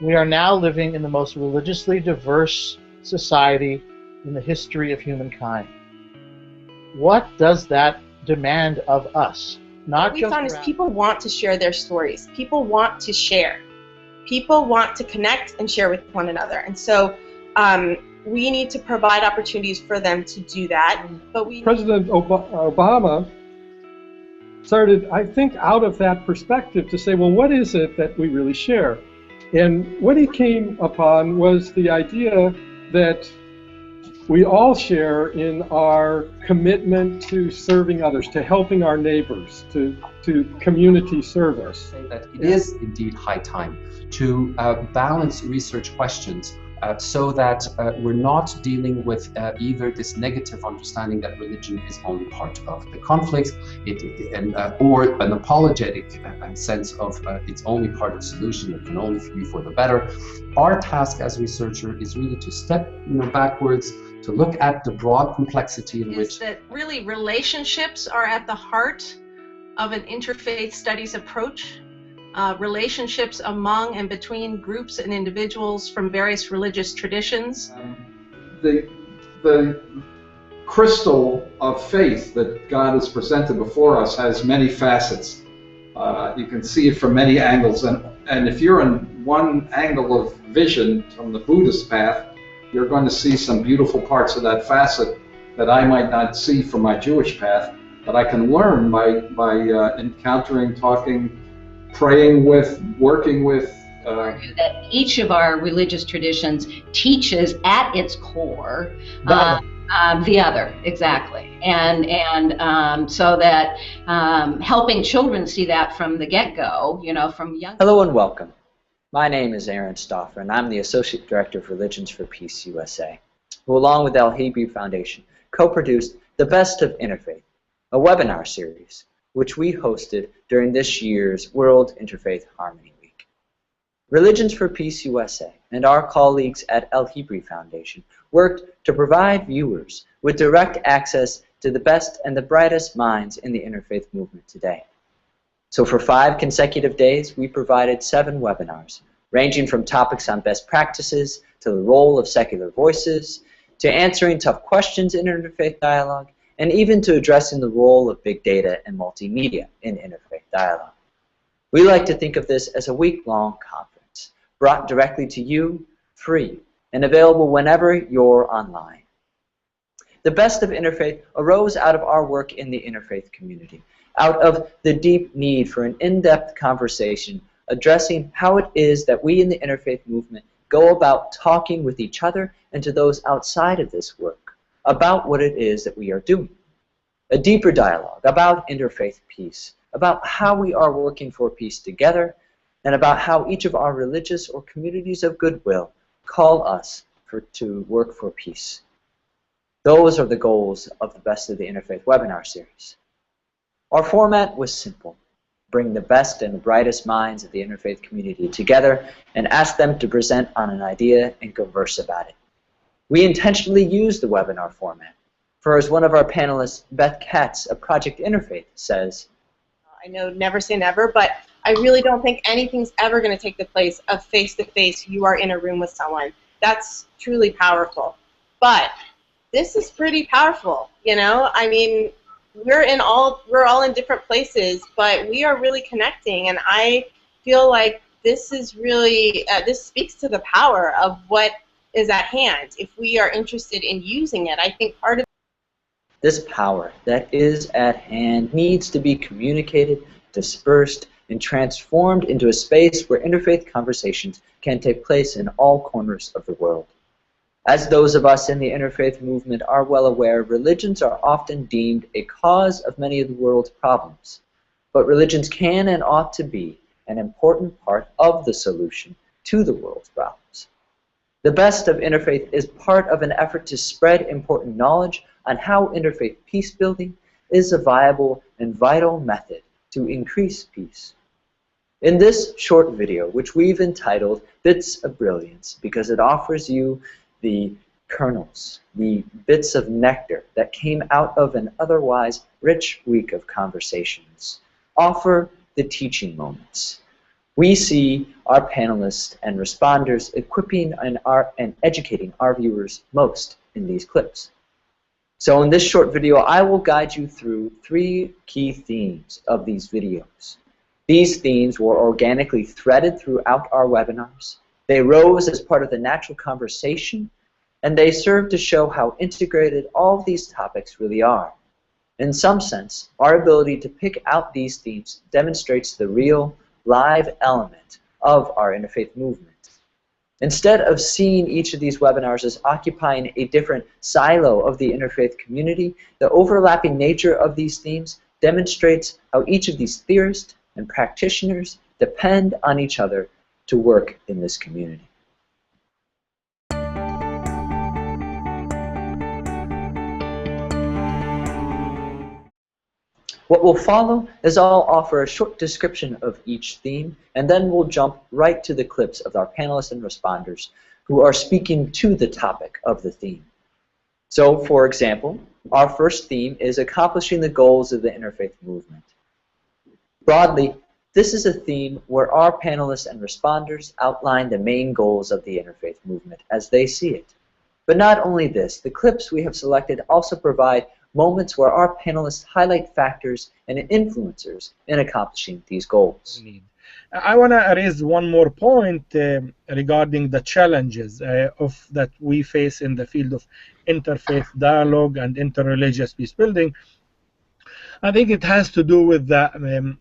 We are now living in the most religiously diverse society in the history of humankind. What does that demand of us? What we found is people want to share their stories. People want to share. People want to connect and share with one another. And so we need to provide opportunities for them to do that. But President Obama started, I think, out of that perspective to say, well, what is it that we really share? And what he came upon was the idea that we all share in our commitment to serving others, to helping our neighbors, to community service. That it is indeed high time to balance research questions so that we're not dealing with either this negative understanding that religion is only part of the conflict, or an apologetic sense of it's only part of the solution, it can only be for the better. Our task as researcher is really to step backwards, to look at the broad complexity in which that really relationships are at the heart of an interfaith studies approach. Relationships among and between groups and individuals from various religious traditions. The crystal of faith that God has presented before us has many facets. You can see it from many angles, and if you're in one angle of vision from the Buddhist path, you're going to see some beautiful parts of that facet that I might not see from my Jewish path, but I can learn by encountering, talking, praying with, working with. That each of our religious traditions teaches at its core the other, exactly, and so that helping children see that from the get-go, from young. Hello and welcome. My name is Aaron Stauffer, and I'm the Associate Director of Religions for Peace USA, who, along with the Al-Hebrew Foundation, co-produced the Best of Interfaith, a webinar series which we hosted during this year's World Interfaith Harmony Week. Religions for Peace USA and our colleagues at Al-Hebrew Foundation worked to provide viewers with direct access to the best and the brightest minds in the interfaith movement today. So for 5 consecutive days, we provided 7 webinars, ranging from topics on best practices to the role of secular voices, to answering tough questions in interfaith dialogue, and even to addressing the role of big data and multimedia in interfaith dialogue. We like to think of this as a week-long conference, brought directly to you, free, and available whenever you're online. The Best of Interfaith arose out of our work in the interfaith community, out of the deep need for an in-depth conversation addressing how it is that we in the interfaith movement go about talking with each other and to those outside of this work about what it is that we are doing. A deeper dialogue about interfaith peace, about how we are working for peace together, and about how each of our religious or communities of goodwill call us to work for peace. Those are the goals of the Best of the Interfaith webinar series. Our format was simple: bring the best and the brightest minds of the interfaith community together and ask them to present on an idea and converse about it. We intentionally used the webinar format, for as one of our panelists, Beth Katz of Project Interfaith, says, I know never say never, but I really don't think anything's ever going to take the place of face-to-face. You are in a room with someone. That's truly powerful. But this is pretty powerful, I mean, we're all in different places, but we are really connecting, and I feel like this is really, this speaks to the power of what is at hand if we are interested in using it. I think part of this power that is at hand needs to be communicated, dispersed, and transformed into a space where interfaith conversations can take place in all corners of the world. As those of us in the interfaith movement are well aware, religions are often deemed a cause of many of the world's problems. But religions can and ought to be an important part of the solution to the world's problems. The Best of Interfaith is part of an effort to spread important knowledge on how interfaith peace building is a viable and vital method to increase peace. In this short video, which we've entitled Bits of Brilliance because it offers you the kernels, the bits of nectar that came out of an otherwise rich week of conversations, offer the teaching moments. We see our panelists and responders equipping and educating our viewers most in these clips. So in this short video, I will guide you through 3 key themes of these videos. These themes were organically threaded throughout our webinars. They rose as part of the natural conversation, and they serve to show how integrated all of these topics really are. In some sense, our ability to pick out these themes demonstrates the real, live element of our interfaith movement. Instead of seeing each of these webinars as occupying a different silo of the interfaith community, the overlapping nature of these themes demonstrates how each of these theorists and practitioners depend on each other to work in this community. What will follow is I'll offer a short description of each theme, and then we'll jump right to the clips of our panelists and responders who are speaking to the topic of the theme. So, for example, our first theme is accomplishing the goals of the interfaith movement. Broadly, this is a theme where our panelists and responders outline the main goals of the interfaith movement as they see it. But not only this, the clips we have selected also provide moments where our panelists highlight factors and influencers in accomplishing these goals. I want to raise one more point regarding the challenges that we face in the field of interfaith dialogue and interreligious peace building. I think it has to do with the,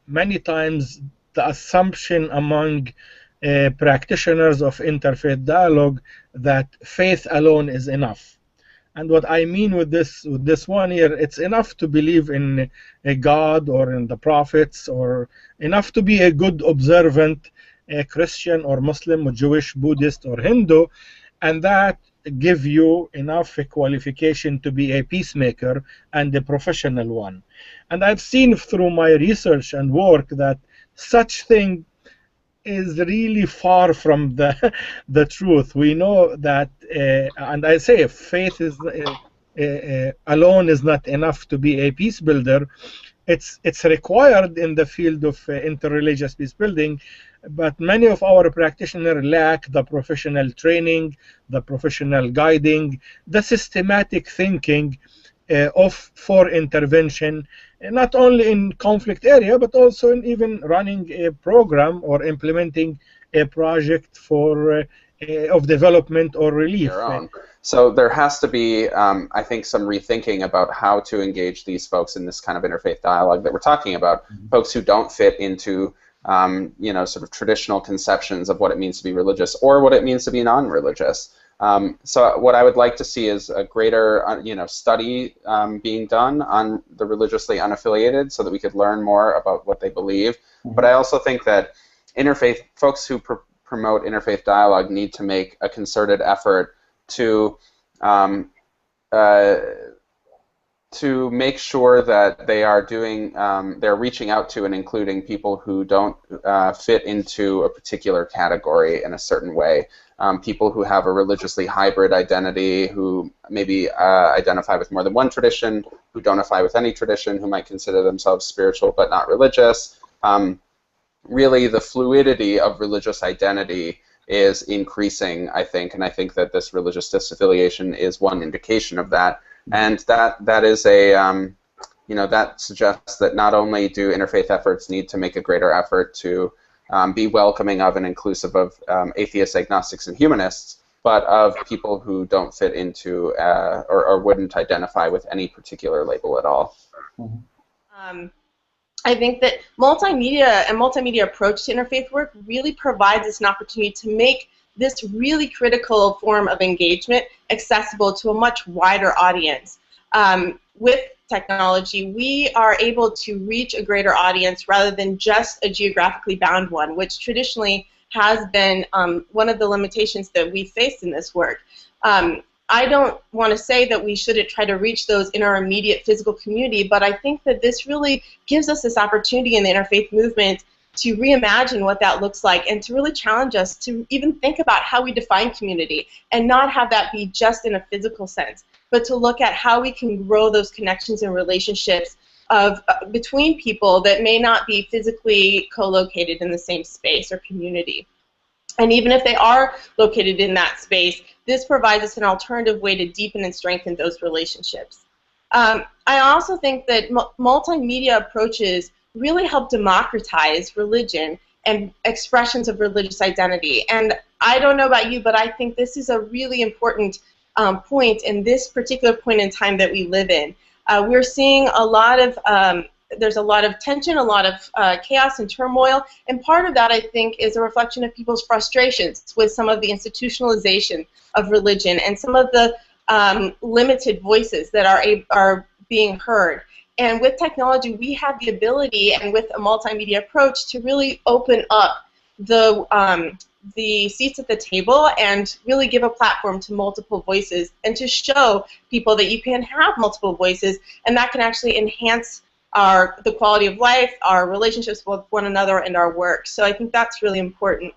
many times the assumption among practitioners of interfaith dialogue that faith alone is enough. And what I mean with this one here, it's enough to believe in a God or in the prophets, or enough to be a good observant Christian or Muslim or Jewish, Buddhist or Hindu, and that give you enough qualification to be a peacemaker and a professional one. And I've seen through my research and work that such thing is really far from the truth. We know that, and I say faith is alone is not enough to be a peace builder. It's required in the field of interreligious peace building, but many of our practitioners lack the professional training, the professional guiding, the systematic thinking for intervention, not only in conflict area, but also in even running a program or implementing a project for of development or relief. So there has to be, I think, some rethinking about how to engage these folks in this kind of interfaith dialogue that we're talking about. Folks who don't fit into, you know, sort of traditional conceptions of what it means to be religious or what it means to be non-religious. So what I would like to see is a greater, you know, study being done on the religiously unaffiliated, so that we could learn more about what they believe. But I also think that interfaith folks who promote interfaith dialogue need to make a concerted effort to make sure that they are doing, they're reaching out to and including people who don't fit into a particular category in a certain way. People who have a religiously hybrid identity, who maybe identify with more than one tradition, who don't identify with any tradition, who might consider themselves spiritual but not religious. Really, the fluidity of religious identity is increasing, I think, and I think that this religious disaffiliation is one indication of that. And that is a, you know, that suggests that not only do interfaith efforts need to make a greater effort to be welcoming of and inclusive of atheists, agnostics, and humanists, but of people who don't fit into or wouldn't identify with any particular label at all. I think that multimedia approach to interfaith work really provides us an opportunity to make this really critical form of engagement accessible to a much wider audience. With technology, we are able to reach a greater audience rather than just a geographically bound one, which traditionally has been one of the limitations that we faced in this work. I don't want to say that we shouldn't try to reach those in our immediate physical community, but I think that this really gives us this opportunity in the interfaith movement to reimagine what that looks like and to really challenge us to even think about how we define community and not have that be just in a physical sense, but to look at how we can grow those connections and relationships of between people that may not be physically co-located in the same space or community. And even if they are located in that space, this provides us an alternative way to deepen and strengthen those relationships. I also think that multimedia approaches really help democratize religion and expressions of religious identity. And I don't know about you, but I think this is a really important point in this particular point in time that we live in. We're seeing a lot of, there's a lot of tension, a lot of chaos and turmoil, and part of that, I think, is a reflection of people's frustrations with some of the institutionalization of religion and some of the limited voices that are being heard. And with technology, we have the ability, and with a multimedia approach, to really open up the seats at the table and really give a platform to multiple voices and to show people that you can have multiple voices, and that can actually enhance the quality of life, our relationships with one another, and our work. So I think that's really important.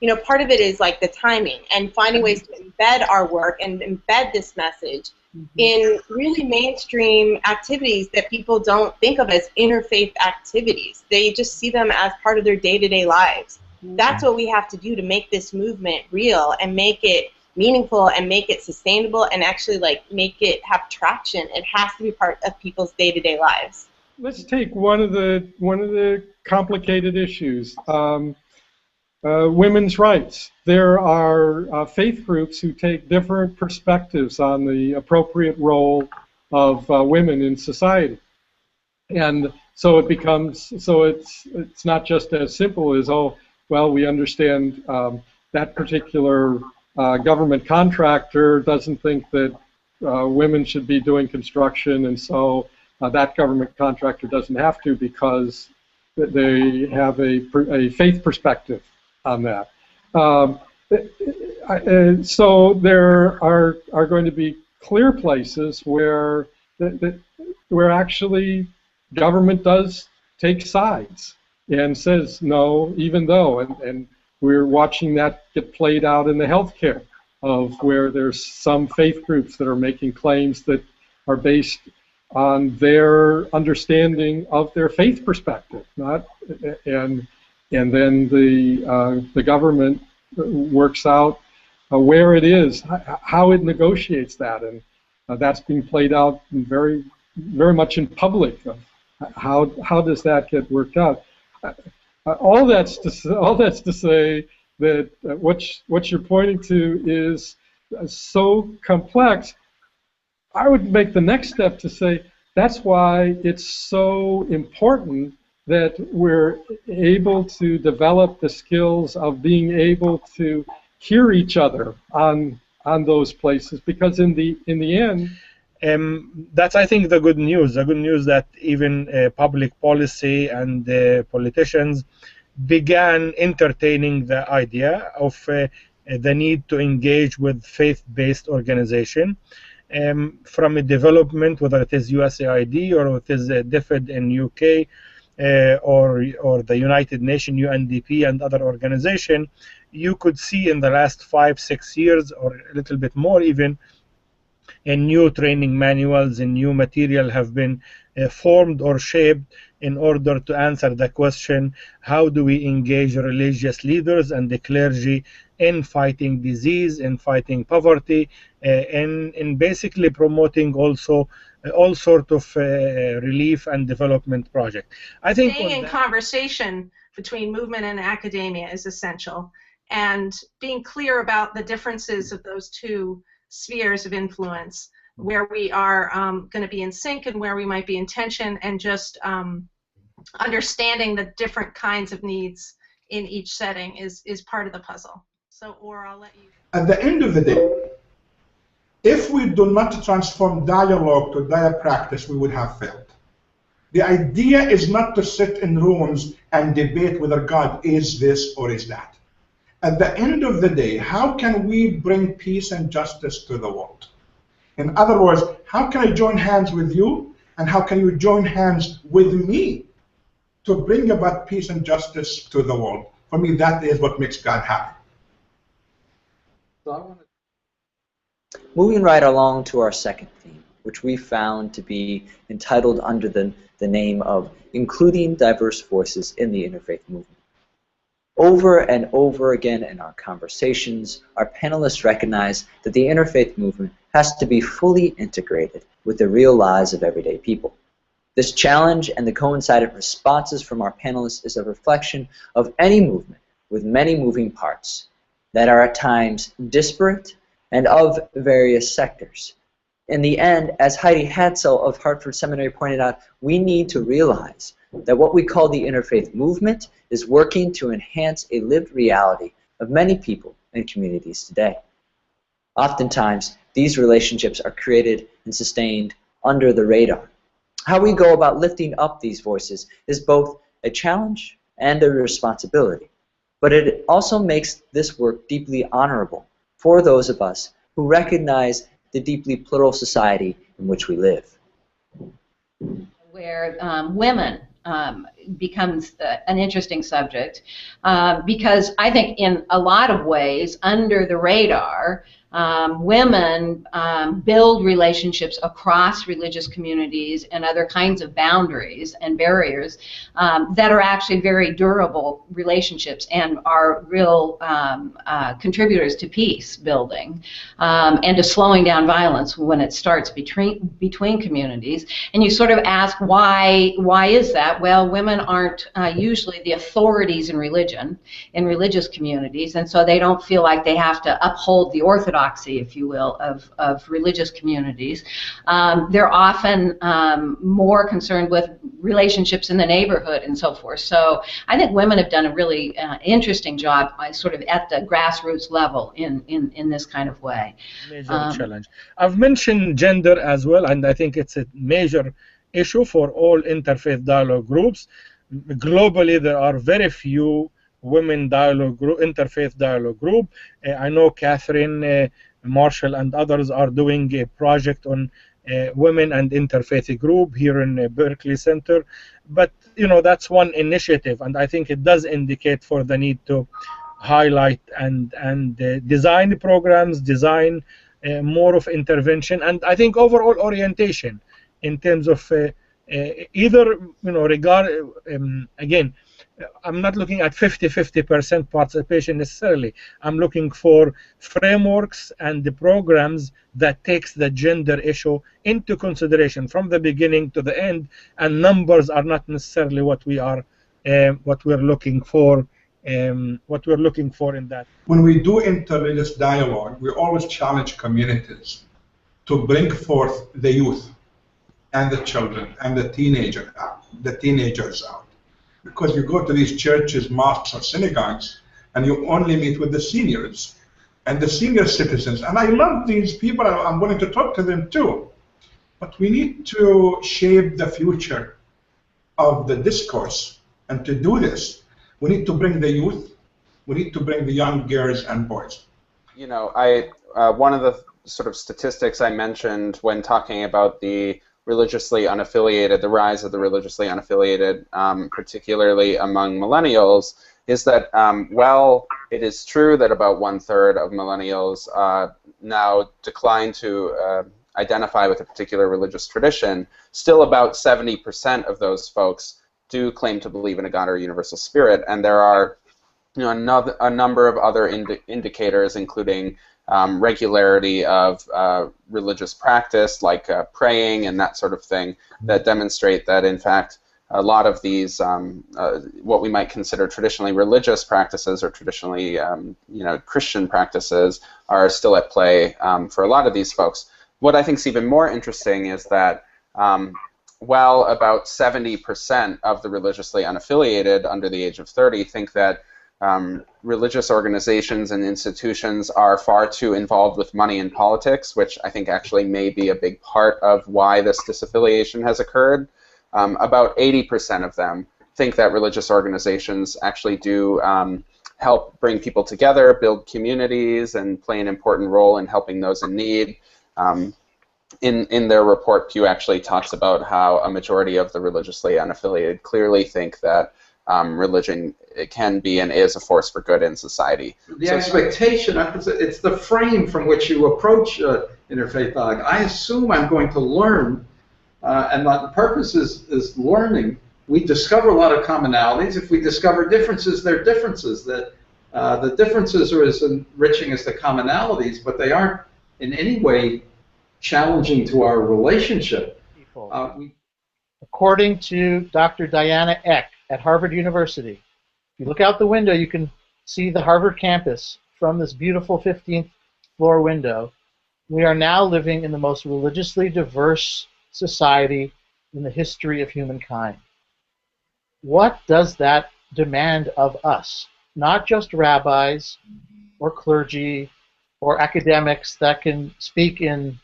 You know, part of it is like the timing and finding ways to embed our work and embed this message in really mainstream activities that people don't think of as interfaith activities. They just see them as part of their day-to-day lives. That's what we have to do to make this movement real and make it meaningful and make it sustainable and actually like make it have traction. It has to be part of people's day-to-day lives. Let's take one of the complicated issues. Women's rights. There are faith groups who take different perspectives on the appropriate role of women in society, and so it becomes it's not just as simple as, oh, well, we understand that particular government contractor doesn't think that women should be doing construction, and so that government contractor doesn't have to because they have a faith perspective on that. So there are going to be clear places where actually government does take sides and says no, even though, and we're watching that get played out in the healthcare of where there's some faith groups that are making claims that are based on their understanding of their faith perspective, and then the government works out where it is, how it negotiates that, and that's being played out very, very much in public. How does that get worked out? All that's to say that what you're pointing to is so complex. I would make the next step to say that's why it's so important that we're able to develop the skills of being able to hear each other on those places, because in the end, that's, I think, the good news. The good news that even public policy and politicians began entertaining the idea of the need to engage with faith-based organization. From a development, whether it is USAID or it is DFID in UK, or the United Nations, UNDP, and other organizations, you could see in the last 5-6 years, or a little bit more even, and new training manuals and new material have been formed or shaped in order to answer the question, how do we engage religious leaders and the clergy in fighting disease, in fighting poverty, and in basically promoting also all sort of relief and development project. I think staying in conversation between movement and academia is essential, and being clear about the differences of those two spheres of influence, where we are going to be in sync and where we might be in tension, and just understanding the different kinds of needs in each setting is part of the puzzle. So, or I'll let you. At the end of the day, if we do not transform dialogue to dialogue practice, we would have failed. The idea is not to sit in rooms and debate whether God is this or is that. At the end of the day, how can we bring peace and justice to the world? In other words, how can I join hands with you, and how can you join hands with me to bring about peace and justice to the world? For me, that is what makes God happy. Moving right along to our second theme, which we found to be entitled under the name of Including Diverse Voices in the Interfaith Movement. Over and over again in our conversations, our panelists recognize that the interfaith movement has to be fully integrated with the real lives of everyday people. This challenge and the coincident responses from our panelists is a reflection of any movement with many moving parts that are at times disparate and of various sectors. In the end, as Heidi Hadsell of Hartford Seminary pointed out, we need to realize that what we call the interfaith movement is working to enhance a lived reality of many people and communities today. Oftentimes, these relationships are created and sustained under the radar. How we go about lifting up these voices is both a challenge and a responsibility, but it also makes this work deeply honorable for those of us who recognize the deeply plural society in which we live. Where women becomes an interesting subject because I think in a lot of ways under the radar women build relationships across religious communities and other kinds of boundaries and barriers that are actually very durable relationships and are real contributors to peace building and to slowing down violence when it starts between communities. And you sort of ask why is that? Well, women aren't usually the authorities in religion, in religious communities, and so they don't feel like they have to uphold the orthodoxy, if you will, of religious communities. They're often more concerned with relationships in the neighborhood and so forth. So I think women have done a really interesting job sort of at the grassroots level in this kind of way. Major challenge. I've mentioned gender as well, and I think it's a major issue for all interfaith dialogue groups. Globally, there are very few women interfaith dialogue group. I know Catherine Marshall and others are doing a project on women and interfaith group here in Berkeley Center, but you know that's one initiative, and I think it does indicate for the need to highlight and design programs, design more of intervention, and I think overall orientation in terms of either again, I'm not looking at 50% participation necessarily. I'm looking for frameworks and the programs that takes the gender issue into consideration from the beginning to the end, and numbers are not necessarily what we're looking for in that. When we do interreligious dialogue, we always challenge communities to bring forth the youth and the children and the teenagers out. Because you go to these churches, mosques, or synagogues, and you only meet with the seniors and the senior citizens. And I love these people. I'm willing to talk to them too. But we need to shape the future of the discourse. And to do this, we need to bring the youth. We need to bring the young girls and boys. You know, one of the sort of statistics I mentioned when talking about the religiously unaffiliated, the rise of the religiously unaffiliated, particularly among millennials, is that while it is true that about 1/3 of millennials now decline to identify with a particular religious tradition, still about 70% of those folks do claim to believe in a God or a universal spirit, and there are a number of other indicators, including regularity of religious practice, like praying and that sort of thing, that demonstrate that, in fact, a lot of these, what we might consider traditionally religious practices or traditionally, Christian practices, are still at play for a lot of these folks. What I think is even more interesting is that while about 70% of the religiously unaffiliated under the age of 30 think that religious organizations and institutions are far too involved with money and politics, which I think actually may be a big part of why this disaffiliation has occurred. About 80% of them think that religious organizations actually do help bring people together, build communities, and play an important role in helping those in need. In their report, Pew actually talks about how a majority of the religiously unaffiliated clearly think that religion can be and is a force for good in society. The expectation, it's the frame from which you approach interfaith dialogue. I assume I'm going to learn, and the purpose is learning. We discover a lot of commonalities. If we discover differences, they're differences. The differences are as enriching as the commonalities, but they aren't in any way challenging to our relationship. According to Dr. Diana Eck at Harvard University, if you look out the window, you can see the Harvard campus from this beautiful 15th floor window. We are now living in the most religiously diverse society in the history of humankind. What does that demand of us? Not just rabbis or clergy or academics that can speak in,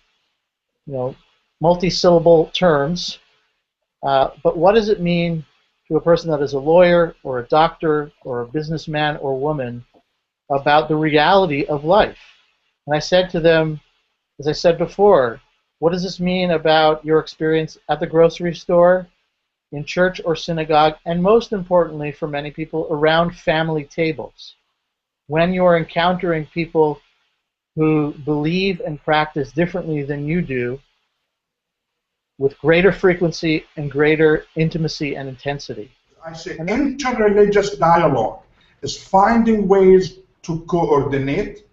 multi-syllable terms, but what does it mean to a person that is a lawyer or a doctor or a businessman or woman about the reality of life? And I said to them, as I said before, what does this mean about your experience at the grocery store, in church or synagogue, and most importantly for many people, around family tables? When you're encountering people who believe and practice differently than you do, with greater frequency and greater intimacy and intensity. I say interreligious dialogue is finding ways to coordinate,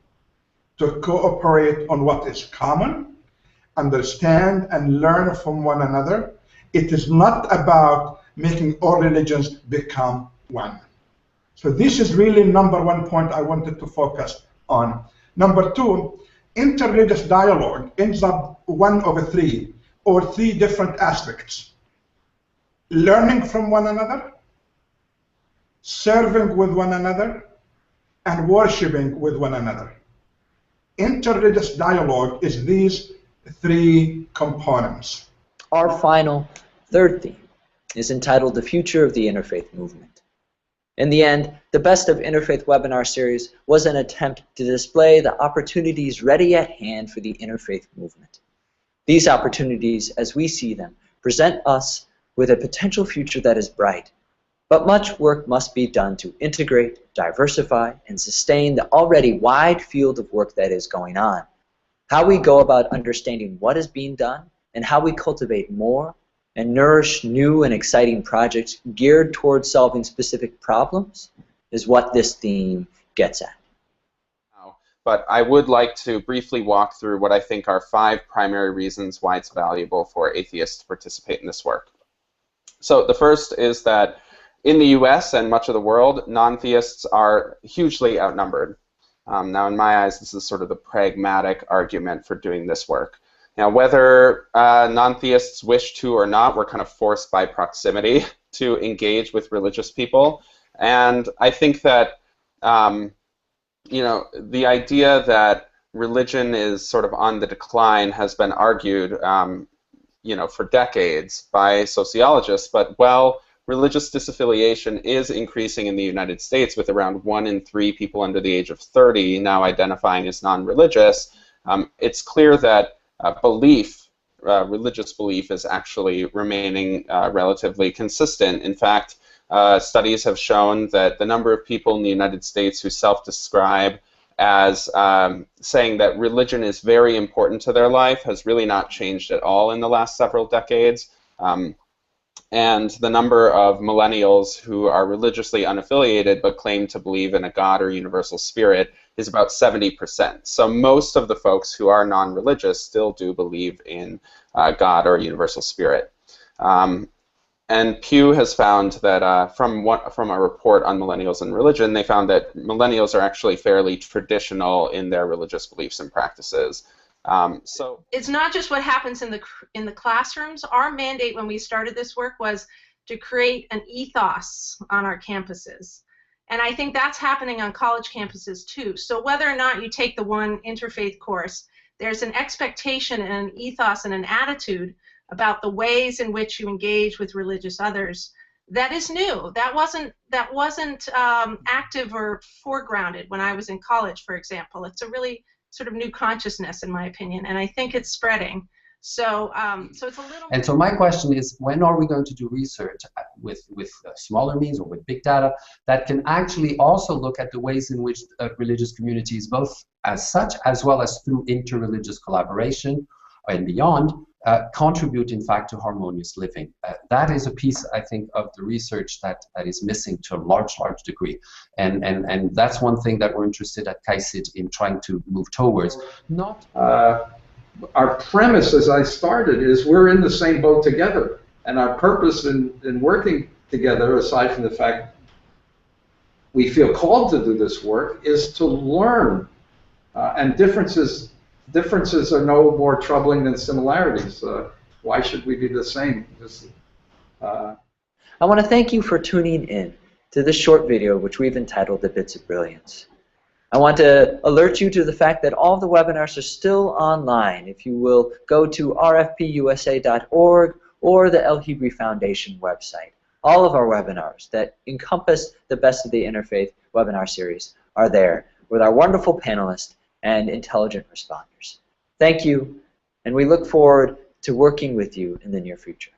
to cooperate on what is common, understand and learn from one another. It is not about making all religions become one. So this is really number one point I wanted to focus on. Number two, interreligious dialogue ends up one of three or three different aspects: learning from one another, serving with one another, and worshiping with one another. Interreligious dialogue is these three components. Our final third theme is entitled The Future of the Interfaith Movement. In the end, the Best of Interfaith webinar series was an attempt to display the opportunities ready at hand for the interfaith movement. These opportunities, as we see them, present us with a potential future that is bright, but much work must be done to integrate, diversify, and sustain the already wide field of work that is going on. How we go about understanding what is being done and how we cultivate more and nourish new and exciting projects geared towards solving specific problems is what this theme gets at. But I would like to briefly walk through what I think are 5 primary reasons why it's valuable for atheists to participate in this work. So the first is that in the US and much of the world, non-theists are hugely outnumbered. Now in my eyes, this is sort of the pragmatic argument for doing this work. Now whether non-theists wish to or not, we're kind of forced by proximity to engage with religious people. And I think that the idea that religion is sort of on the decline has been argued, for decades by sociologists. But religious disaffiliation is increasing in the United States, with around 1 in 3 people under the age of 30 now identifying as non-religious. It's clear that religious belief, is actually remaining relatively consistent. In fact, studies have shown that the number of people in the United States who self-describe as saying that religion is very important to their life has really not changed at all in the last several decades. And the number of millennials who are religiously unaffiliated but claim to believe in a God or universal spirit is about 70%. So most of the folks who are non-religious still do believe in God or universal spirit. And Pew has found that from a report on millennials and religion, they found that millennials are actually fairly traditional in their religious beliefs and practices. So it's not just what happens in the classrooms. Our mandate when we started this work was to create an ethos on our campuses. And I think that's happening on college campuses too. So whether or not you take the one interfaith course, there's an expectation and an ethos and an attitude about the ways in which you engage with religious others that is new. That wasn't active or foregrounded when I was in college, for example. It's a really sort of new consciousness, in my opinion, and I think it's spreading. So, so it's a little. And so my question is, when are we going to do research with smaller means or with big data that can actually also look at the ways in which religious communities, both as such as well as through interreligious collaboration and beyond, contribute in fact to harmonious living? That is a piece, I think, of the research that is missing to a large degree. And that's one thing that we're interested at KAICID in trying to move towards. Not our premise, as I started, is we're in the same boat together. And our purpose in working together, aside from the fact we feel called to do this work, is to learn. And differences are no more troubling than similarities. Why should we be the same? I want to thank you for tuning in to this short video, which we've entitled The Bits of Brilliance. I want to alert you to the fact that all of the webinars are still online. If you will go to rfpusa.org or the El Hebrew Foundation website. All of our webinars that encompass the Best of the Interfaith webinar series are there with our wonderful panelists and intelligent responders. Thank you, and we look forward to working with you in the near future.